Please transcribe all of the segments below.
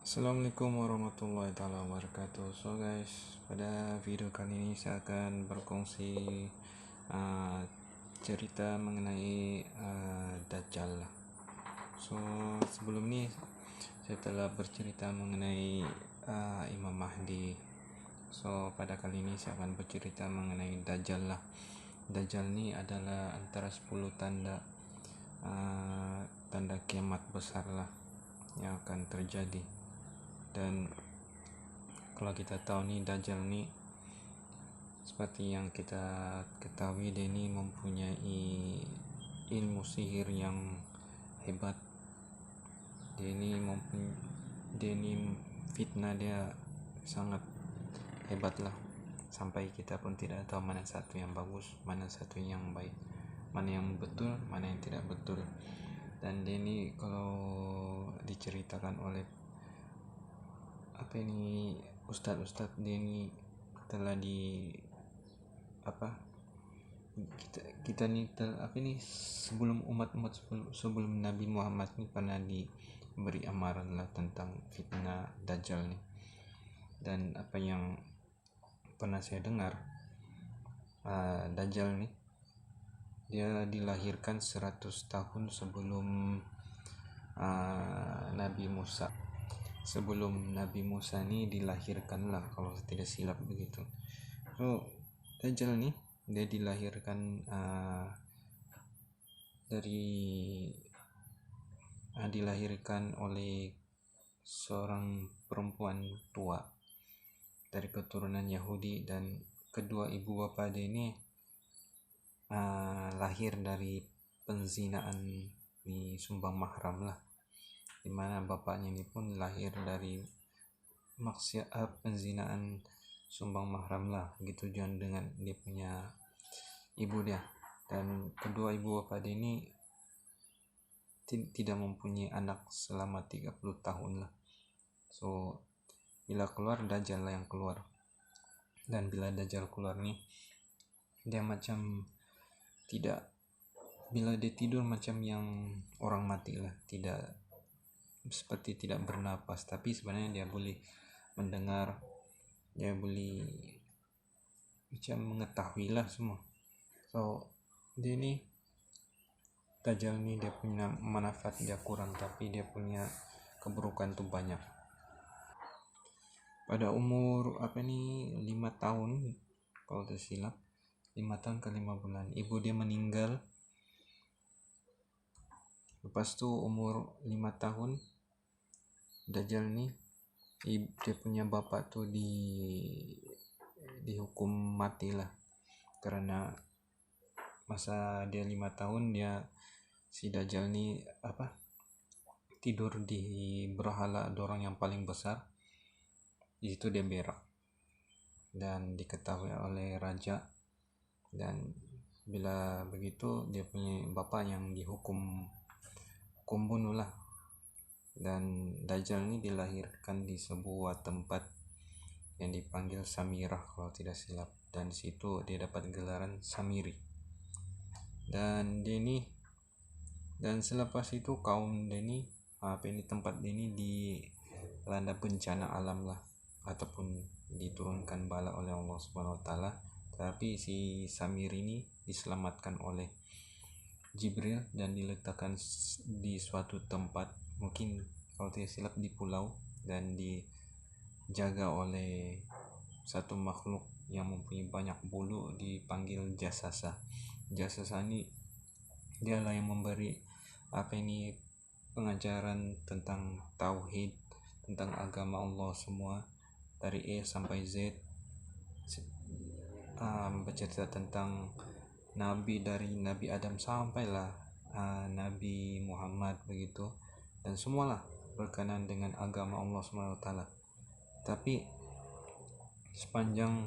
Assalamualaikum warahmatullahi wabarakatuh. So guys, pada video kali ini saya akan berkongsi uh, cerita mengenai Dajjal. So sebelum ini saya telah bercerita mengenai Imam Mahdi. So pada kali ini saya akan bercerita mengenai Dajjal lah. Dajjal ini adalah antara 10 tanda kiamat besar lah yang akan terjadi. Dan kalau kita tahu nih, Dajjal nih seperti yang kita ketahui, dia ini mempunyai ilmu sihir yang hebat. Dia ini fitnah dia sangat hebat lah, sampai kita pun tidak tahu mana satu yang bagus, mana satu yang baik, mana yang betul, mana yang tidak betul. Dan dia ini kalau diceritakan oleh ustadz dia ini telah kita nih sebelum sebelum Nabi Muhammad nih pernah diberi amaran lah tentang fitnah Dajjal nih. Dan apa yang pernah saya dengar, Dajjal nih dia dilahirkan 100 tahun sebelum Nabi Musa. Sebelum Nabi Musa ini dilahirkan lah, kalau tidak silap begitu. So Dajjal nih dia dilahirkan oleh seorang perempuan tua dari keturunan Yahudi, dan kedua ibu bapak dia ini lahir dari penzinaan di Sumbang Mahram lah, dimana bapaknya ini pun lahir dari penzinaan Sumbang Mahram lah, gitu juga dengan dia punya ibu dia. Dan kedua ibu bapak dia ini tidak mempunyai anak selama 30 tahun lah. So bila keluar, Dajjal lah yang keluar. Dan bila Dajjal keluar nih, dia macam bila dia tidur macam yang orang mati lah, seperti tidak bernapas, tapi sebenarnya dia boleh mendengar, dia boleh macam mengetahui lah semua. So dia ni Dajjal ni dia punya manfaat dia kurang, tapi dia punya keburukan tuh banyak. Pada umur 5 tahun kalau tidak silap, 5 tahun ke 5 bulan ibu dia meninggal. Lepas tu umur 5 tahun Dajjal nih dia punya bapak tuh dihukum mati lah, karena masa dia 5 tahun si Dajjal nih tidur di berhala dorong yang paling besar. Di situ dia berak dan diketahui oleh raja, dan bila begitu dia punya bapak yang dihukum bunuh lah. Dan Dajjal ini dilahirkan di sebuah tempat yang dipanggil Samirah kalau tidak silap, dan di situ dia dapat gelaran Samiri. Dan selepas itu kaum tempat ini dilanda bencana alam lah, ataupun diturunkan bala oleh Allah Subhanahu wa taala. Tapi si Samiri ini diselamatkan oleh Jibril dan diletakkan di suatu tempat, mungkin kalau tidak silap di pulau, dan dijaga oleh satu makhluk yang mempunyai banyak bulu dipanggil Jasasa. Jasasa ini dialah yang memberi pengajaran tentang tauhid, tentang agama Allah semua dari A sampai Z. Bercerita tentang nabi dari Nabi Adam sampailah Nabi Muhammad begitu, dan semualah berkenaan dengan agama Allah SWT. Tapi sepanjang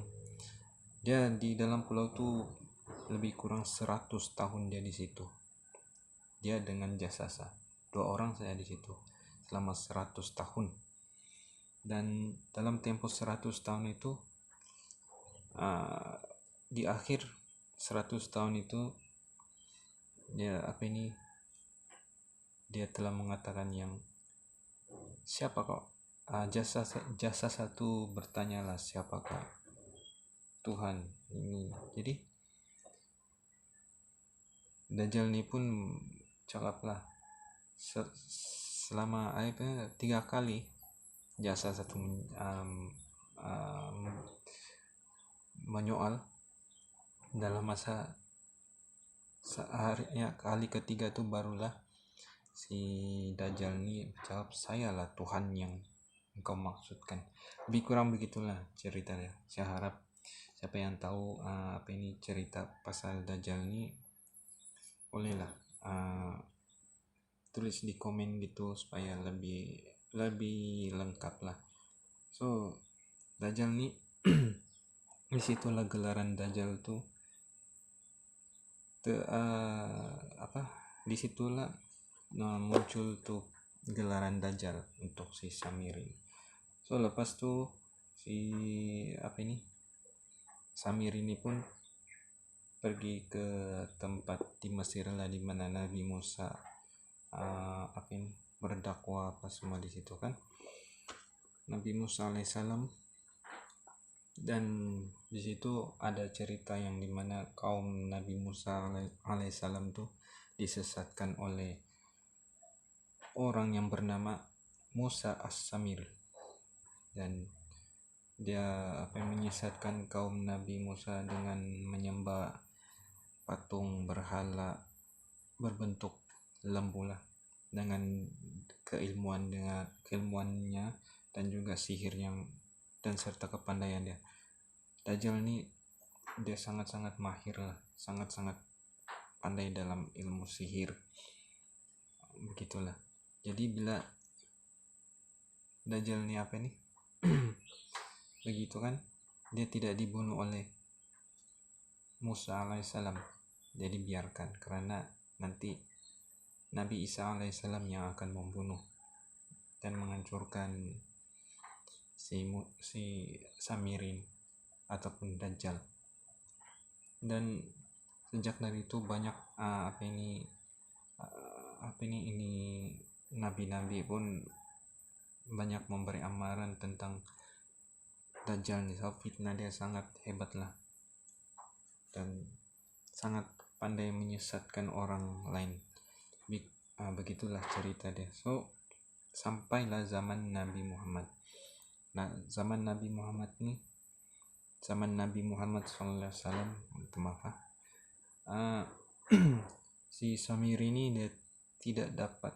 dia di dalam pulau itu lebih kurang 100 tahun dia di situ. Dia dengan Jasasa, 2 orang saya di situ selama 100 tahun. Dan dalam tempo 100 tahun itu di akhir 100 tahun itu dia telah mengatakan yang, siapa kok jasa satu bertanyalah siapakah Tuhan ini. Jadi Dajjal ini pun cakaplah selama 3 kali jasa satu menyoal dalam masa sehari kali ketiga tuh barulah si Dajjal ini jawab, saya lah Tuhan yang engkau maksudkan. Lebih kurang begitulah ceritanya. Saya harap siapa yang tahu cerita pasal Dajjal ini bolehlah tulis di komen gitu supaya lebih lengkap lah. So Dajjal nih disitulah gelaran Dajjal tuh disitulah muncul tuh gelaran Dajjal untuk si Samiri. So lepas tuh si Samiri ini pun pergi ke tempat di Mesir lah, di mana Nabi Musa berdakwah apa semua di situ kan, Nabi Musa alaihissalam. Dan di situ ada cerita yang dimana kaum Nabi Musa alaihissalam tuh disesatkan oleh orang yang bernama Musa As-Samiri, dan dia menyesatkan kaum Nabi Musa dengan menyembah patung berhala berbentuk lembu lah, dengan keilmuannya dan juga sihir dan serta kepandaian dia. Dajjal ini dia sangat-sangat mahir lah, sangat-sangat pandai dalam ilmu sihir, begitulah. Jadi bila Dajjal ini begitu kan, dia tidak dibunuh oleh Musa alaihissalam, jadi biarkan, karena nanti Nabi Isa alaihissalam yang akan membunuh dan menghancurkan si Samirin ataupun Dajjal. Dan sejak dari itu banyak nabi-nabi pun banyak memberi amaran tentang Dajjal nih. So fitnah dia sangat hebat lah dan sangat pandai menyesatkan orang lain. Begitulah cerita dia. So sampailah zaman Nabi Muhammad. Nah, zaman Nabi Muhammad SAW, si Samiri ini dia tidak dapat,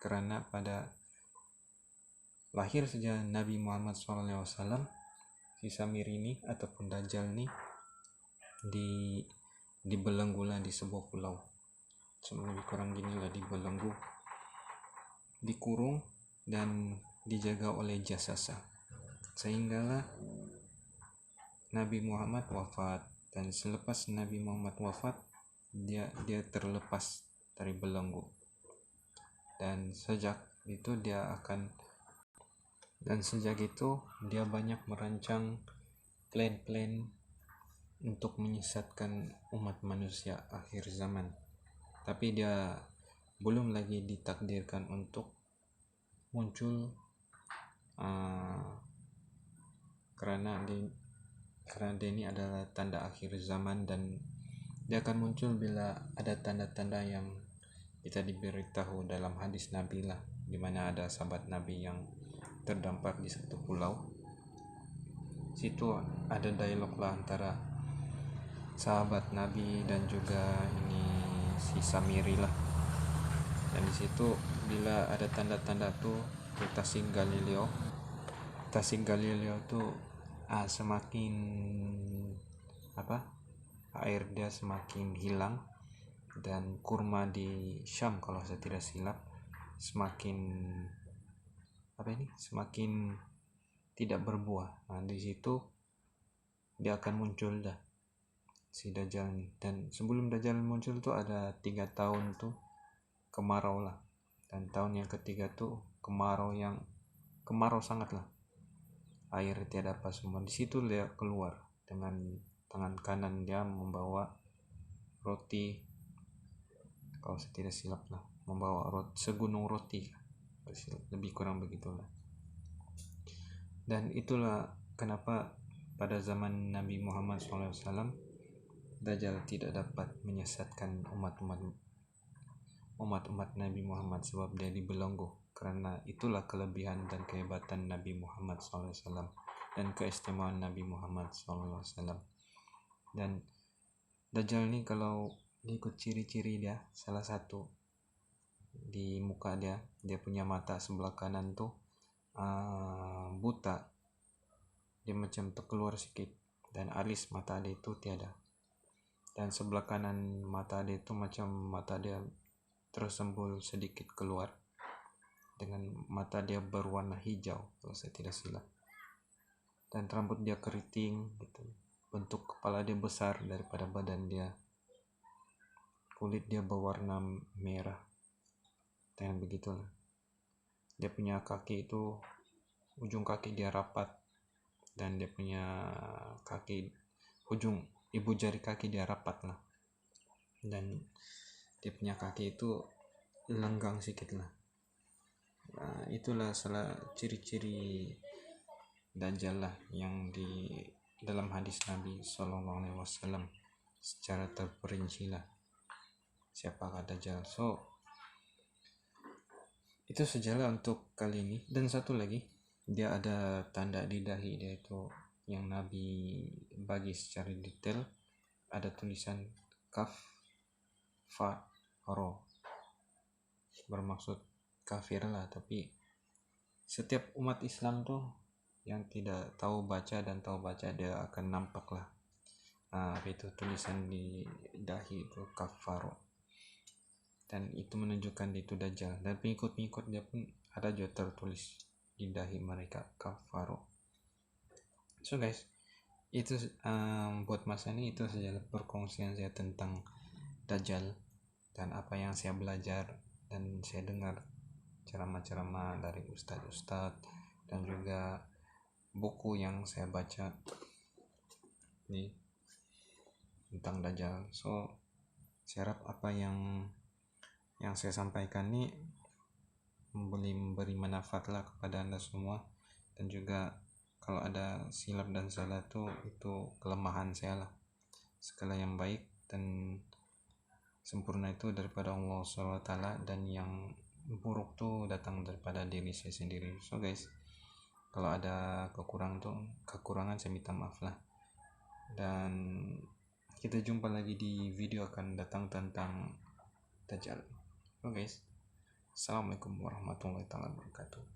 karena pada lahir saja Nabi Muhammad SAW, si Samiri ini ataupun Dajjal ini dibelenggu lah di sebuah pulau. Lebih kurang gini lah, dibelenggu, dikurung dan dijaga oleh jasasa, sehinggalah Nabi Muhammad wafat. Dan selepas Nabi Muhammad wafat, dia terlepas dari belenggu, dan sejak itu dia banyak merancang plan-plan untuk menyesatkan umat manusia akhir zaman. Tapi dia belum lagi ditakdirkan untuk muncul, karena dia ini adalah tanda akhir zaman, dan dia akan muncul bila ada tanda-tanda yang kita diberitahu dalam hadis Nabi lah, dimana ada sahabat Nabi yang terdampar di satu pulau. Situ ada dialog lah antara sahabat Nabi dan juga ini si Samiri lah. Dan di situ bila ada tanda-tanda tuh di Tasik Galileo tuh semakin air dia semakin hilang, dan kurma di Syam kalau saya tidak silap semakin tidak berbuah. Nah, di situ dia akan muncul dah si Dajjal ini. Dan sebelum Dajjal muncul tuh ada 3 tahun tuh kemarau lah, dan tahun yang ketiga tuh kemarau sangat lah, air tiada apa semua. Di situ dia keluar dengan tangan kanan dia membawa roti, kalau saya tidak silap lah, membawa segunung roti, lebih kurang begitulah. Dan itulah kenapa pada zaman Nabi Muhammad SAW Dajjal tidak dapat menyesatkan umat-umat Nabi Muhammad, sebab dia dibelenggu. Karena itulah kelebihan dan kehebatan Nabi Muhammad SAW dan keistimewaan Nabi Muhammad SAW. Dan Dajjal ini kalau ikut ciri-ciri dia, salah satu di muka dia punya mata sebelah kanan tuh buta, dia macam terkeluar sedikit, dan alis mata dia itu tiada. Dan sebelah kanan mata dia itu macam mata dia tersembul sedikit keluar, dengan mata dia berwarna hijau kalau saya tidak silap. Dan rambut dia keriting gitu. Bentuk kepala dia besar daripada badan dia. Kulit dia berwarna merah. Dan begitulah. Dia punya kaki itu, ujung kaki dia rapat, dan dia punya kaki, ujung ibu jari kaki dia rapat lah, dan dia punya kaki itu lenggang sedikit lah. Nah, itulah salah ciri-ciri Dajjal lah yang di dalam hadis Nabi SAW secara terperinci lah siapakah Dajjal. So itu sajalah untuk kali ini. Dan satu lagi, dia ada tanda di dahi dia itu yang Nabi bagi secara detail, ada tulisan kaf fa ro, bermaksud kafir lah. Tapi setiap umat Islam tuh yang tidak tahu baca dan tahu baca, dia akan nampak lah itu tulisan di dahi itu kafaro, dan itu menunjukkan dia itu Dajjal. Dan pengikut-pengikut dia pun ada juga tertulis di dahi mereka kafaro. So guys, itu buat masa ini itu saja perkongsian saya tentang Dajjal dan apa yang saya belajar dan saya dengar ceramah-ceramah dari ustadz-ustadz dan juga buku yang saya baca nih tentang Dajjal. So saya harap apa yang saya sampaikan ini memberi manfaat lah kepada Anda semua. Dan juga kalau ada silap dan salah itu kelemahan saya lah. Segala yang baik dan sempurna itu daripada Allah SWT, dan yang buruk tuh datang daripada diri saya sendiri. So guys, kalau ada kekurangan saya minta maaf lah. Dan kita jumpa lagi di video akan datang tentang Dajjal. So guys, assalamualaikum warahmatullahi wabarakatuh.